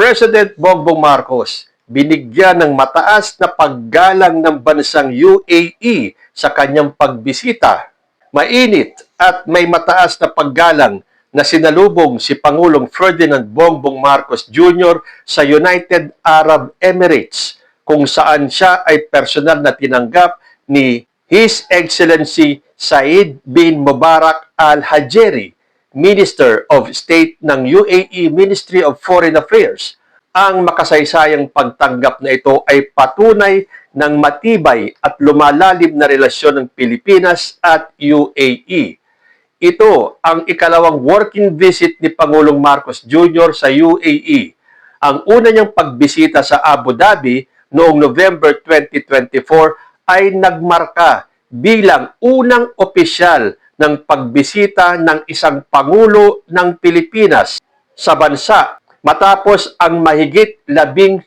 President Bongbong Marcos binigyan ng mataas na paggalang ng bansang UAE sa kanyang pagbisita. Mainit at may mataas na paggalang na sinalubong si Pangulong Ferdinand Bongbong Marcos Jr. sa United Arab Emirates, kung saan siya ay personal na tinanggap ni His Excellency Said bin Mubarak Al-Hajeri, Minister of State ng UAE Ministry of Foreign Affairs. Ang makasaysayang pagtanggap na ito ay patunay ng matibay at lumalalim na relasyon ng Pilipinas at UAE. Ito ang ikalawang working visit ni Pangulong Marcos Jr. sa UAE. Ang una niyang pagbisita sa Abu Dhabi noong November 2024 ay nagmarka bilang unang opisyal ng pagbisita ng isang Pangulo ng Pilipinas sa bansa matapos ang mahigit 15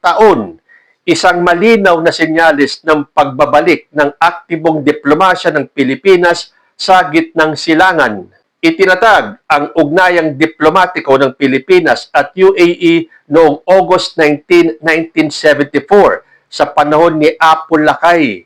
taon. Isang malinaw na senyales ng pagbabalik ng aktibong diplomasya ng Pilipinas sa gitnang silangan. Itinatag ang ugnayang diplomatiko ng Pilipinas at UAE noong August 19, 1974 sa panahon ni Apo Lakay.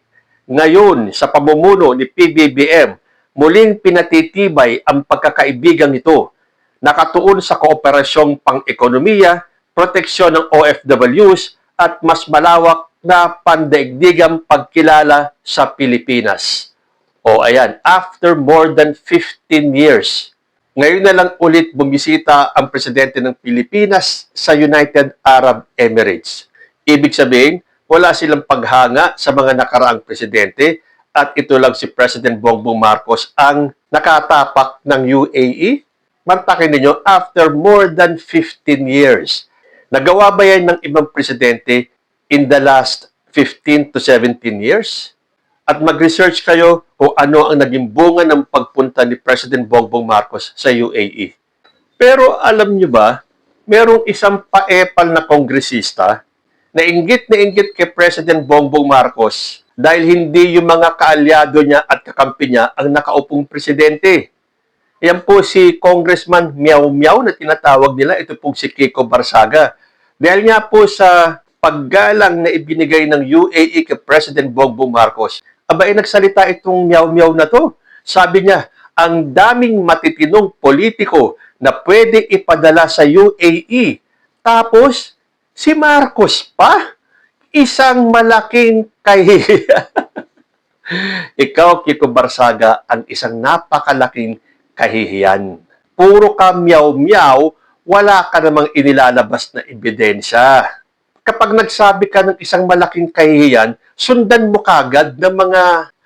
Ngayon, sa pamumuno ni PBBM, muling pinatitibay ang pagkakaibigan ito, nakatuon sa kooperasyong pang-ekonomiya, proteksyon ng OFWs at mas malawak na pandaigdigang pagkilala sa Pilipinas. O ayan, after more than 15 years, ngayon na lang ulit bumisita ang presidente ng Pilipinas sa United Arab Emirates. Ibig sabihin, wala silang paghanga sa mga nakaraang presidente at ito lang si President Bongbong Marcos ang nakatapak ng UAE. Mantakin ninyo, after more than 15 years. Nagawa ba yan ng ibang presidente in the last 15 to 17 years? At mag-research kayo kung ano ang naging bunga ng pagpunta ni President Bongbong Marcos sa UAE. Pero alam nyo ba, merong isang paepal na kongresista na inggit kay President Bongbong Marcos dahil hindi yung mga kaalyado niya at kakampi niya ang nakaupong presidente. Yan po si Congressman Meow Meow na tinatawag nila, ito pong si Kiko Barsaga. Dahil nga po sa paggalang na ibinigay ng UAE kay President Bongbong Marcos, abay nagsalita itong Meow Meow na to. Sabi niya, ang daming matitinong politiko na pwede ipadala sa UAE. Tapos, si Marcos pa, isang malaking kahihiyan. Ikaw, Kiko Barsaga, ang isang napakalaking kahihiyan. Puro ka meow-meow, wala ka namang inilalabas na ebidensya. Kapag nagsabi ka ng isang malaking kahihiyan, sundan mo kagad ng mga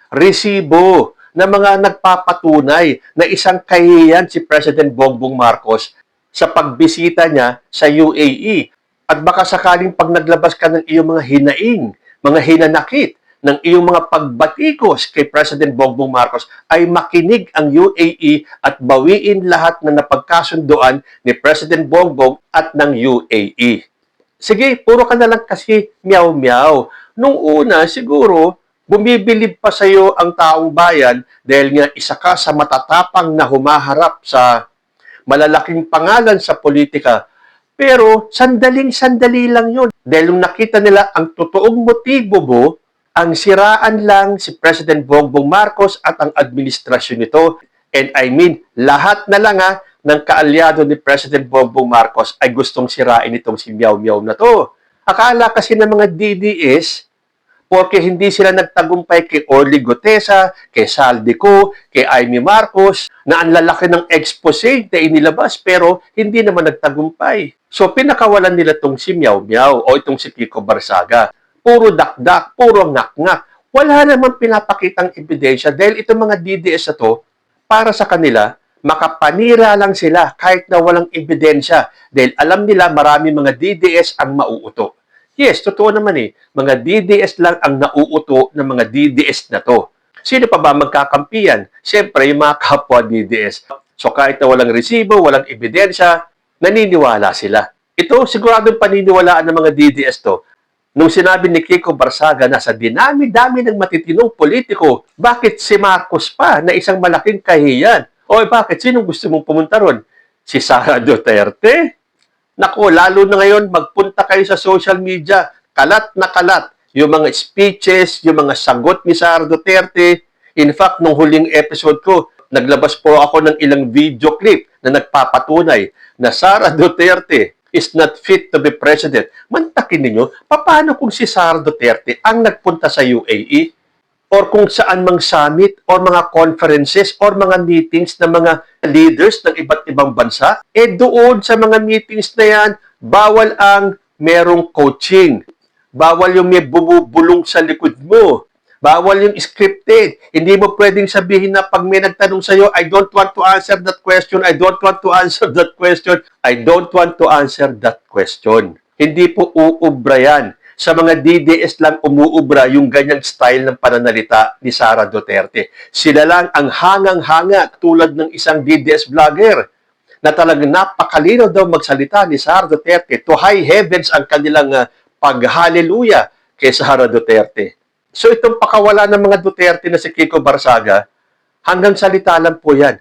resibo, na mga nagpapatunay na isang kahihiyan si President Bongbong Marcos sa pagbisita niya sa UAE. At baka sakaling pag naglabas ka ng iyong mga hinaing, mga hinanakit, ng iyong mga pagbatikos kay President Bongbong Marcos ay makinig ang UAE at bawiin lahat na napagkasunduan ni President Bongbong at ng UAE. Sige, puro ka na lang kasi meow-meow. Nung una, siguro, bumibilib pa sa iyo ang taong bayan dahil nga isa ka sa matatapang na humaharap sa malalaking pangalan sa politika. Pero sandaling-sandali lang yun. Dahil nung nakita nila ang totoong motibo mo, ang siraan lang si President Bongbong Marcos at ang administrasyon nito. And I mean, lahat na lang ng kaalyado ni President Bongbong Marcos ay gustong sirain itong si Meow Meow na to. Akala kasi ng mga DDS, porque hindi sila nagtagumpay kay Orly Gutesa, kay Saldico, kay Amy Marcos, na ang lalaki ng expose na inilabas pero hindi naman nagtagumpay. So pinakawalan nila itong si Meow Meow o itong si Kiko Barsaga. Puro dakdak, puro ngak-ngak. Wala namang pinapakitang ebidensya dahil itong mga DDS na to, para sa kanila, makapanira lang sila kahit na walang ebidensya dahil alam nila marami mga DDS ang mauuto. Yes, totoo naman mga DDS lang ang nauuto ng mga DDS na to. Sino pa ba magkakampiyan? Siyempre, yung mga kapwa DDS. So kahit na walang resibo, walang ebidensya, naniniwala sila. Ito, siguradong paniniwalaan ng mga DDS to. Nung sinabi ni Kiko Barsaga na sa dinami-dami ng matitinong politiko, bakit si Marcos pa na isang malaking kahiyan? O bakit? Sino gusto mong pumunta ron? Si Sara Duterte? Nako, lalo na ngayon, magpunta kayo sa social media. Kalat na kalat. Yung mga speeches, yung mga sagot ni Sara Duterte. In fact, nung huling episode ko, naglabas po ako ng ilang video clip na nagpapatunay na Sara Duterte is not fit to be president. Mantakin ninyo, paano kung si Sara Duterte ang nagpunta sa UAE? Or kung saan mang summit, or mga conferences, or mga meetings ng mga leaders ng iba't ibang bansa, doon sa mga meetings na yan, bawal ang merong coaching. Bawal yung may bumubulong sa likod mo. Bawal yung scripted. Hindi mo pwedeng sabihin na pag may nagtanong sa'yo, I don't want to answer that question, I don't want to answer that question, I don't want to answer that question. Hindi po uubra yan. Sa mga DDS lang umuubra yung ganyang style ng pananalita ni Sara Duterte. Sila lang ang hangang-hanga tulad ng isang DDS vlogger na talagang napakalinaw daw magsalita ni Sara Duterte. To high heavens ang kanilang pag-hallelujah kay Sara Duterte. So itong pakawala ng mga Duterte na si Kiko Barsaga, hanggang salita lang po yan.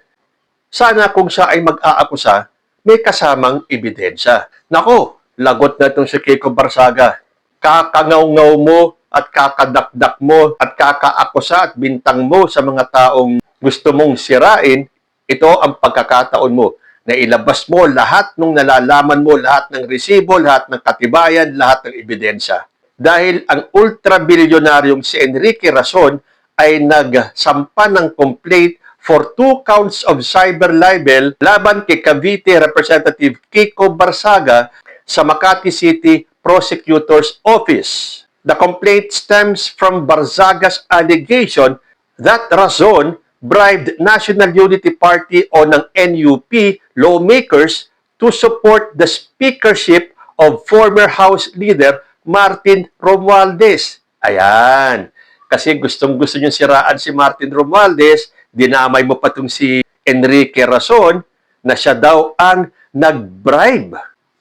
Sana kung siya ay mag-aakusa, may kasamang ebidensya. Nako, lagot na itong si Kiko Barsaga. Kakangaw-ngaw mo at kakadakdak mo at kakaakusa at bintang mo sa mga taong gusto mong sirain, ito ang pagkakataon mo na ilabas mo lahat ng nalalaman mo, lahat ng resibo, lahat ng katibayan, lahat ng ebidensya. Dahil ang ultra-bilyonaryong si Enrique Razon ay nagsampa ng complaint for 2 counts of cyber libel laban kay Cavite Representative Kiko Barsaga sa Makati City Prosecutor's Office. The complaint stems from Barzaga's allegation that Razon bribed National Unity Party o ng NUP lawmakers to support the speakership of former House Leader Martin Romualdez. Ayan. Kasi gustong-gusto nyo siraan si Martin Romualdez, dinamay mo pa itong si Enrique Razon na siya daw ang nag-bribe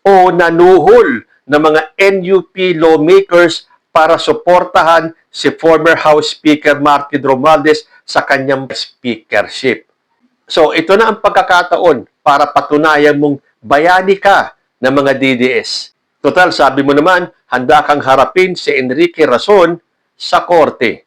o nanuhol ng mga NUP lawmakers para suportahan si former House Speaker Martin Romualdez sa kanyang speakership. So, ito na ang pagkakataon para patunayan mong bayani ka ng mga DDS. Total, sabi mo naman, handa kang harapin si Enrique Razon sa korte.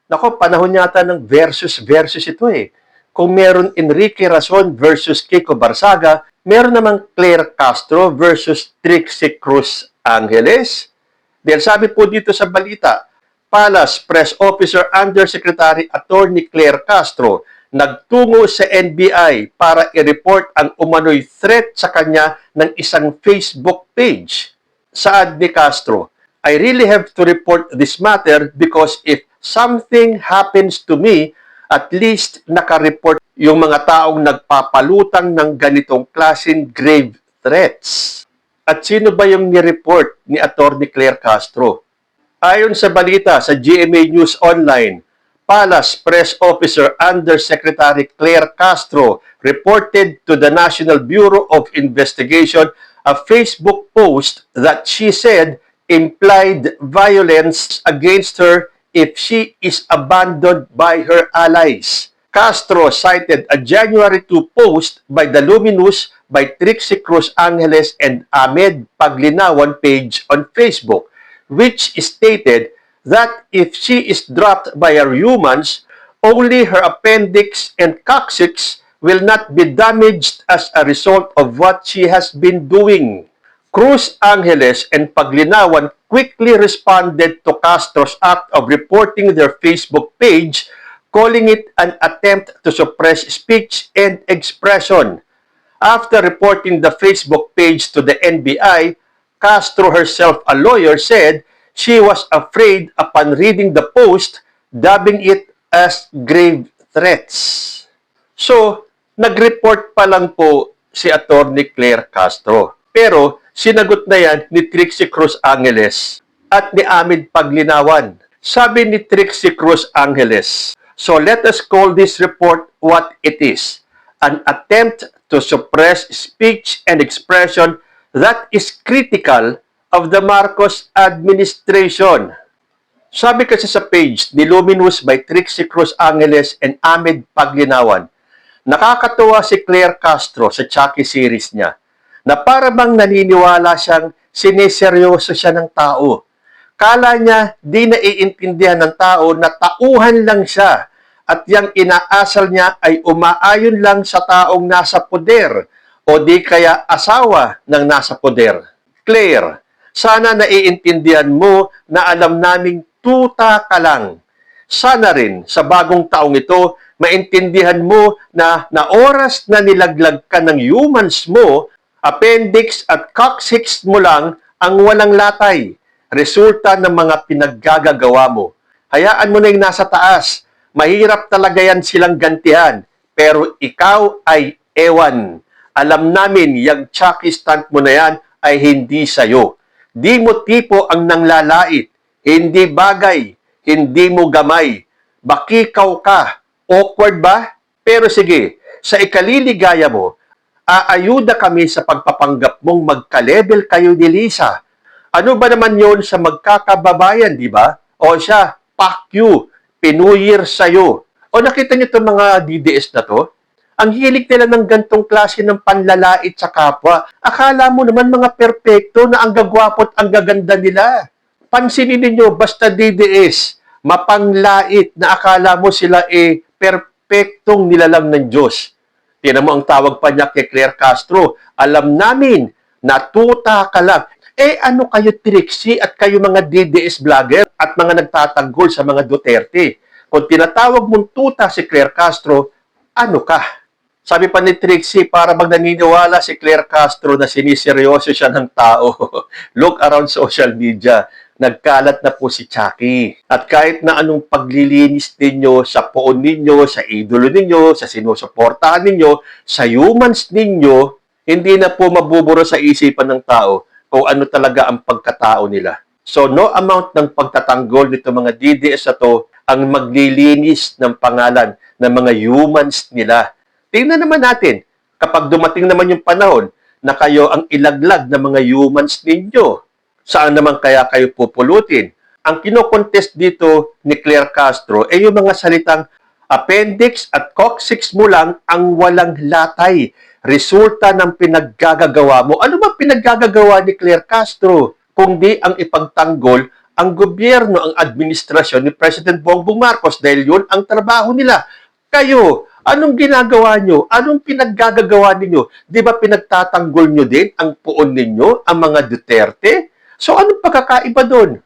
Nako, panahon yata ng versus ito eh. Kung meron Enrique Razon versus Kiko Barsaga, meron namang Claire Castro versus Trixie Cruz Angeles. Dahil sabi po dito sa balita, Palace Press Officer Undersecretary Attorney Claire Castro nagtungo sa NBI para i-report ang umano'y threat sa kanya ng isang Facebook page. Saad ni Castro, I really have to report this matter because if something happens to me, at least nakareport yung mga taong nagpapalutang ng ganitong klaseng grave threats. At sino ba yung nireport ni Attorney Claire Castro? Ayon sa balita sa GMA News Online, Palace Press Officer Undersecretary Claire Castro reported to the National Bureau of Investigation a Facebook post that she said implied violence against her if she is abandoned by her allies. Castro cited a January 2 post by the Luminous by Trixie Cruz Angeles and Ahmed Paglinawan page on Facebook, which stated that if she is dropped by her humans, only her appendix and coccyx will not be damaged as a result of what she has been doing. Cruz Angeles and Paglinawan quickly responded to Castro's act of reporting their Facebook page, calling it an attempt to suppress speech and expression. After reporting the Facebook page to the NBI, Castro herself, a lawyer, said she was afraid upon reading the post, dubbing it as grave threats. So, nag-report pa lang po si Attorney Claire Castro. Pero, sinagot na yan ni Trixie Cruz Angeles at ni Ahmed Paglinawan. Sabi ni Trixie Cruz Angeles, so let us call this report what it is, an attempt to suppress speech and expression that is critical of the Marcos administration. Sabi kasi sa page ni Luminous by Trixie Cruz Angeles and Ahmed Paglinawan, nakakatuwa si Claire Castro sa Chucky series niya na para bang naniniwala siyang sineseryoso siya ng tao. Kala niya di naiintindihan ng tao na tauhan lang siya at yang inaasal niya ay umaayon lang sa taong nasa poder o di kaya asawa ng nasa poder. Claire, sana naiintindihan mo na alam naming tuta ka lang. Sana rin sa bagong taong ito, maintindihan mo na oras na nilaglag ka ng humans mo, appendix at coccyx mo lang ang walang latay. Resulta ng mga pinaggagawa mo. Hayaan mo na yung nasa taas. Mahirap talaga yan silang gantihan. Pero ikaw ay ewan. Alam namin, yung Chucky stunt mo na yan ay hindi sa'yo. Di mo tipo ang nanglalait. Hindi bagay. Hindi mo gamay. Bakikaw ka. Awkward ba? Pero sige, sa ikaliligaya mo, aayuda kami sa pagpapanggap mong magka-level kayo ni Lisa. Ano ba naman yon sa magkakababayan, di ba? O siya, fuck you, pinuyir sa'yo. O nakita niyo itong mga DDS na to? Ang hilig nila ng gantong klase ng panlalait sa kapwa. Akala mo naman mga perpekto na ang gagwapo at ang gaganda nila. Pansinin ninyo, basta DDS, mapanglait na akala mo sila perpektong nilalang ng Diyos. Tinan mo ang tawag pa niya kay Claire Castro. Alam namin, natuta ka lang. Ano kayo Trixie at kayo mga DDS vlogger at mga nagtatanggol sa mga Duterte? Kung tinatawag mong tuta si Claire Castro, ano ka? Sabi pa ni Trixie, para bang naniniwala si Claire Castro na siniseryoso siya ng tao. Look around social media. Nagkalat na po si Chucky. At kahit na anong paglilinis ninyo sa poon ninyo, sa idolo ninyo, sa sinusuportahan ninyo, sa humans ninyo, hindi na po mabuburo sa isipan ng tao kung ano talaga ang pagkatao nila. So, no amount ng pagtatanggol nito mga DDS na to ang maglilinis ng pangalan ng mga humans nila. Tingnan naman natin, kapag dumating naman yung panahon na kayo ang ilaglag ng mga humans ninyo, saan naman kaya kayo pupulutin? Ang kinokontest dito ni Claire Castro ay yung mga salitang appendix at coccyx mo lang ang walang latay. Resulta ng pinaggagawa mo. Ano ba pinaggagawa ni Claire Castro? Kundi ang ipagtanggol ang gobyerno, ang administrasyon ni President Bongbong Marcos dahil yun ang trabaho nila. Kayo, anong ginagawa nyo? Anong pinaggagawa ninyo? Di ba pinagtatanggol nyo din ang puon ninyo, ang mga Duterte? So anong pagkakaiba doon?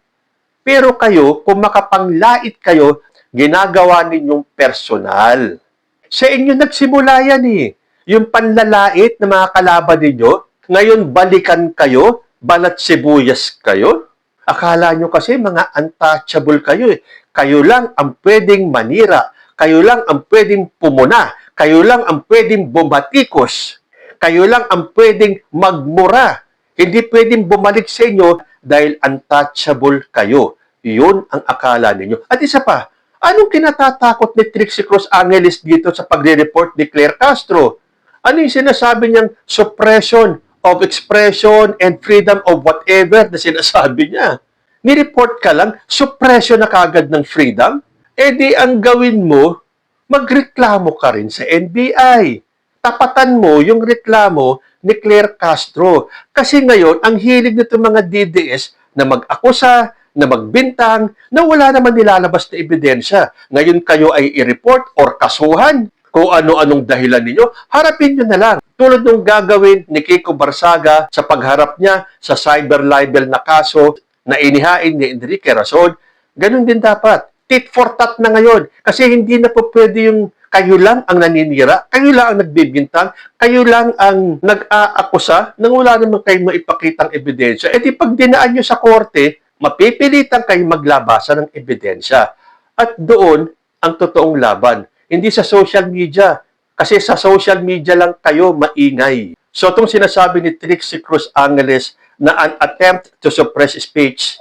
Pero kayo, kung makapanglait kayo, ginagawa ninyong personal. Sa inyo nagsimula yan eh. Yung panlalait na mga kalaban ninyo, ngayon balikan kayo, balat sibuyas kayo. Akala nyo kasi mga untouchable kayo eh. Kayo lang ang pwedeng manira. Kayo lang ang pwedeng pumuna. Kayo lang ang pwedeng bumatikos. Kayo lang ang pwedeng magmura. Hindi pwedeng bumalik sa inyo dahil untouchable kayo. Yun ang akala ninyo. At isa pa, anong kinatatakot ni Trixie Cruz Angeles dito sa pagre-report ni Claire Castro? Ano yung sinasabi niyang suppression of expression and freedom of whatever na sinasabi niya? Ni-report ka lang, suppression na kagad ng freedom? Di ang gawin mo, magreklamo ka rin sa NBI. Tapatan mo yung reklamo ni Claire Castro. Kasi ngayon, ang hilig nito mga DDS na mag-akusa, na magbintang, na wala naman nilalabas na ebidensya. Ngayon kayo ay i-report or kasuhan kung ano-anong dahilan ninyo, harapin nyo na lang. Tulad nung gagawin ni Kiko Barsaga sa pagharap niya sa cyber libel na kaso na inihain ni Enrique Razon, ganun din dapat. Tit for tat na ngayon. Kasi hindi na po pwede yung kayo lang ang naninira, kayo lang ang nagbibintang, kayo lang ang nag-aakusa nang wala naman kayong maipakitang ebidensya. Di pag dinaan nyo sa korte, mapipilitan kayo maglabasa ng ebidensya. At doon ang totoong laban. Hindi sa social media. Kasi sa social media lang kayo maingay. So itong sinasabi ni Trixie Cruz Angeles na an attempt to suppress speech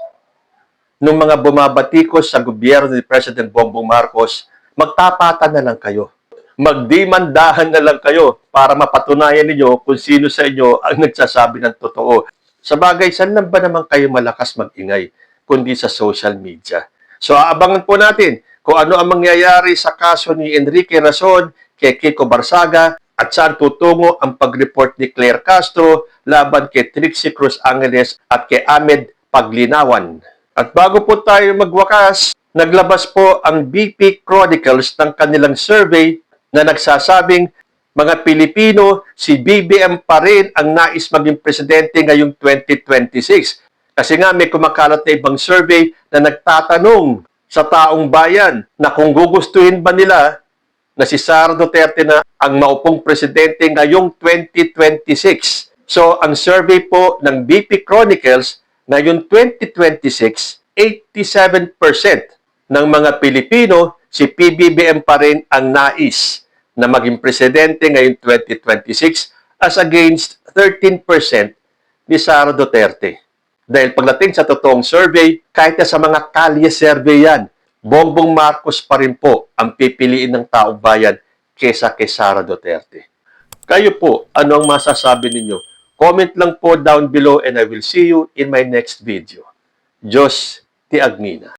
ng mga bumabatikos sa gobyerno ni President Bongbong Marcos, magtapatan na lang kayo. Magdimandahan na lang kayo para mapatunayan ninyo kung sino sa inyo ang nagsasabi ng totoo. Sa bagay, saan lang ba naman kayo malakas mag-ingay kundi sa social media? So aabangan po natin kung ano ang mangyayari sa kaso ni Enrique Razon kay Kiko Barsaga at saan tutungo ang pag-report ni Claire Castro laban kay Trixie Cruz Angeles at kay Ahmed Paglinawan. At bago po tayo magwakas, naglabas po ang BP Chronicles ng kanilang survey na nagsasabing mga Pilipino, si BBM pa rin ang nais maging presidente ngayong 2026. Kasi nga may kumakalat na ibang survey na nagtatanong sa taong bayan na kung gugustuhin ba nila na si Sara Duterte na ang maupong presidente ngayong 2026. So, ang survey po ng BP Chronicles ngayong 2026, 87% ng mga Pilipino, si PBBM pa rin ang nais na maging presidente ngayong 2026 as against 13% ni Sara Duterte. Dahil pagdating sa totoong survey, kahit na sa mga kalye survey yan, Bongbong Marcos pa rin po ang pipiliin ng taong bayan kesa kay Sara Duterte. Kayo po, ano ang masasabi ninyo? Comment lang po down below and I will see you in my next video. Diyos ti Agmina.